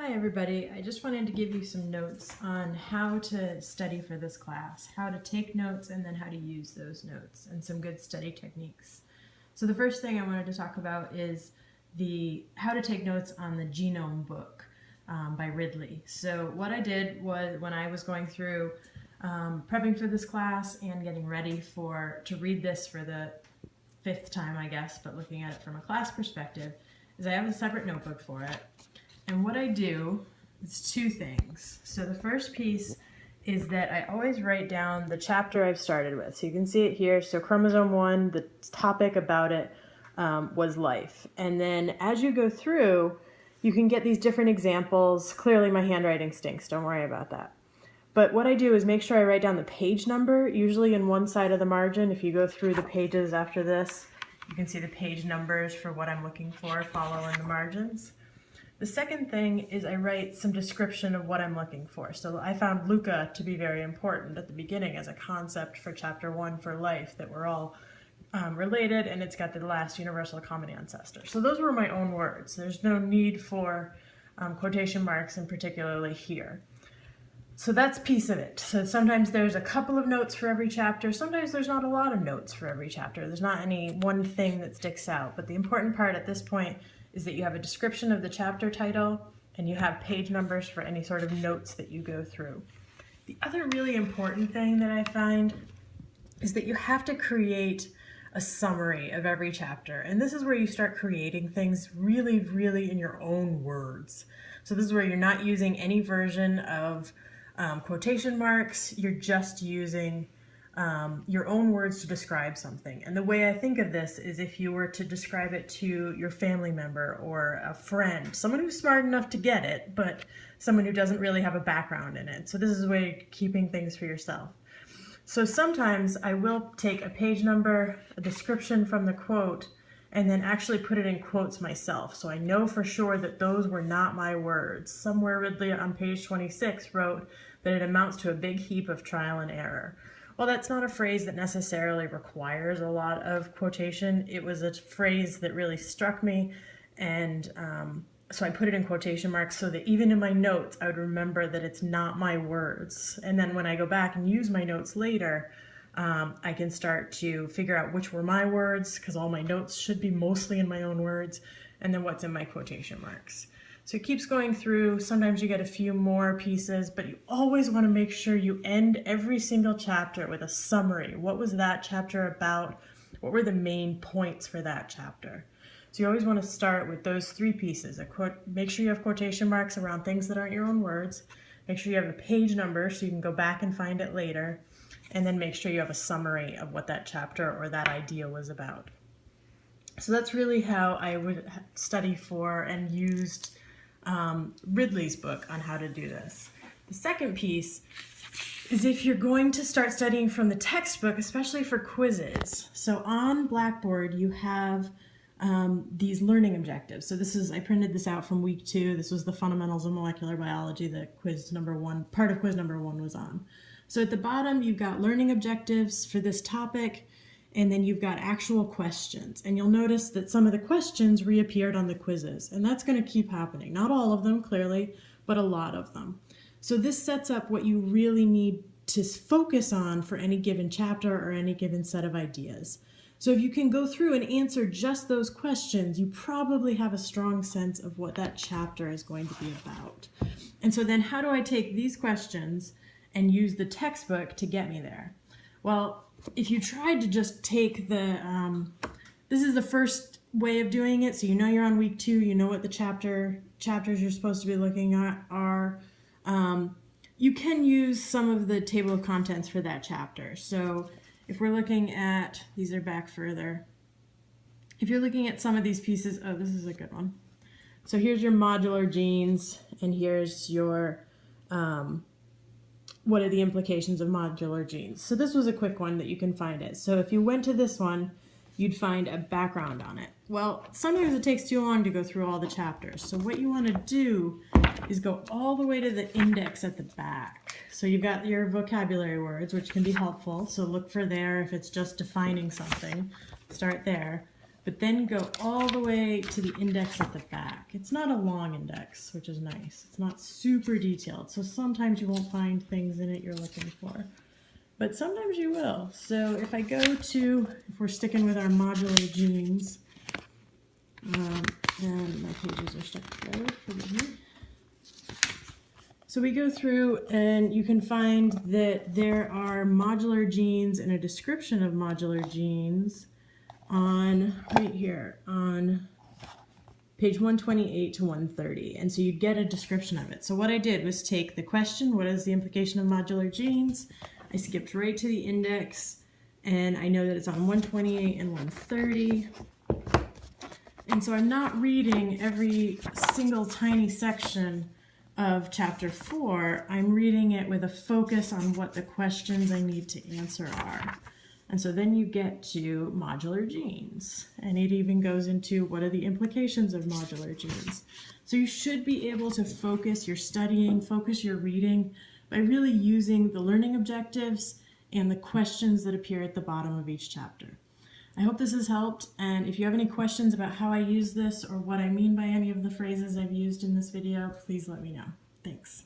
Hi everybody, I just wanted to give you some notes on how to study for this class, how to take notes and then how to use those notes, and some good study techniques. So the first thing I wanted to talk about is how to take notes on the Genome book by Ridley. So what I did was, when I was going through prepping for this class and getting ready to read this for the fifth time, I guess, but looking at it from a class perspective, is I have a separate notebook for it. And what I do is two things. So the first piece is that I always write down the chapter I've started with. So you can see it here. So chromosome 1, the topic about it was life. And then as you go through, you can get these different examples. Clearly my handwriting stinks, don't worry about that. But what I do is make sure I write down the page number, usually in one side of the margin. If you go through the pages after this, you can see the page numbers for what I'm looking for follow in the margins. The second thing is I write some description of what I'm looking for. So I found Luca to be very important at the beginning as a concept for chapter 1 for life, that we're all related, and it's got the last universal common ancestor. So those were my own words. There's no need for quotation marks, and particularly here. So that's piece of it. So sometimes there's a couple of notes for every chapter. Sometimes there's not a lot of notes for every chapter. There's not any one thing that sticks out. But the important part at this point is that you have a description of the chapter title and you have page numbers for any sort of notes that you go through. The other really important thing that I find is that you have to create a summary of every chapter. And this is where you start creating things really, really in your own words. So this is where you're not using any version of quotation marks. You're just using your own words to describe something. And the way I think of this is if you were to describe it to your family member or a friend, someone who's smart enough to get it, but someone who doesn't really have a background in it. So this is a way of keeping things for yourself. So sometimes I will take a page number, a description from the quote, and then actually put it in quotes myself. So I know for sure that those were not my words. Somewhere Ridley on page 26 wrote that it amounts to a big heap of trial and error. Well, that's not a phrase that necessarily requires a lot of quotation. It was a phrase that really struck me, and so I put it in quotation marks so that even in my notes, I would remember that it's not my words. And then when I go back and use my notes later, I can start to figure out which were my words, because all my notes should be mostly in my own words, and then what's in my quotation marks. So it keeps going through. Sometimes you get a few more pieces, but you always want to make sure you end every single chapter with a summary. What was that chapter about? What were the main points for that chapter? So you always want to start with those three pieces. Make sure you have quotation marks around things that aren't your own words. Make sure you have a page number so you can go back and find it later. And then make sure you have a summary of what that chapter or that idea was about. So that's really how I would study for and used Ridley's book on how to do this. The second piece is if you're going to start studying from the textbook, especially for quizzes. So on Blackboard you have these learning objectives. So I printed this out from week 2. This was the fundamentals of molecular biology that part of quiz number 1 was on. So at the bottom you've got learning objectives for this topic, and then you've got actual questions. And you'll notice that some of the questions reappeared on the quizzes, and that's going to keep happening. Not all of them, clearly, but a lot of them. So this sets up what you really need to focus on for any given chapter or any given set of ideas. So if you can go through and answer just those questions, you probably have a strong sense of what that chapter is going to be about. And so then how do I take these questions and use the textbook to get me there? Well, if you tried to just take this is the first way of doing it, so you know you're on week 2, you know what the chapters you're supposed to be looking at are. You can use some of the table of contents for that chapter. So if we're looking at, these are back further, if you're looking at some of these pieces, oh, this is a good one. So here's your modular genes, and here's your what are the implications of modular genes? So this was a quick one that you can find it. So if you went to this one, you'd find a background on it. Well, sometimes it takes too long to go through all the chapters. So what you want to do is go all the way to the index at the back. So you've got your vocabulary words, which can be helpful. So look for there if it's just defining something. Start there. but then go all the way to the index at the back. It's not a long index, which is nice. It's not super detailed, so sometimes you won't find things in it you're looking for, but sometimes you will. So if I go to, if we're sticking with our modular genes, and my pages are stuck together, forgive me. So we go through and you can find that there are modular genes and a description of modular genes on right here on page 128 to 130. And so you get a description of it. So what I did was take the question, what is the implication of modular genes? I skipped right to the index, and I know that it's on 128 and 130. And so I'm not reading every single tiny section of chapter 4. I'm reading it with a focus on what the questions I need to answer are. And so then you get to modular genes, and it even goes into what are the implications of modular genes. So you should be able to focus your studying, focus your reading by really using the learning objectives and the questions that appear at the bottom of each chapter. I hope this has helped, and if you have any questions about how I use this or what I mean by any of the phrases I've used in this video, please let me know. Thanks.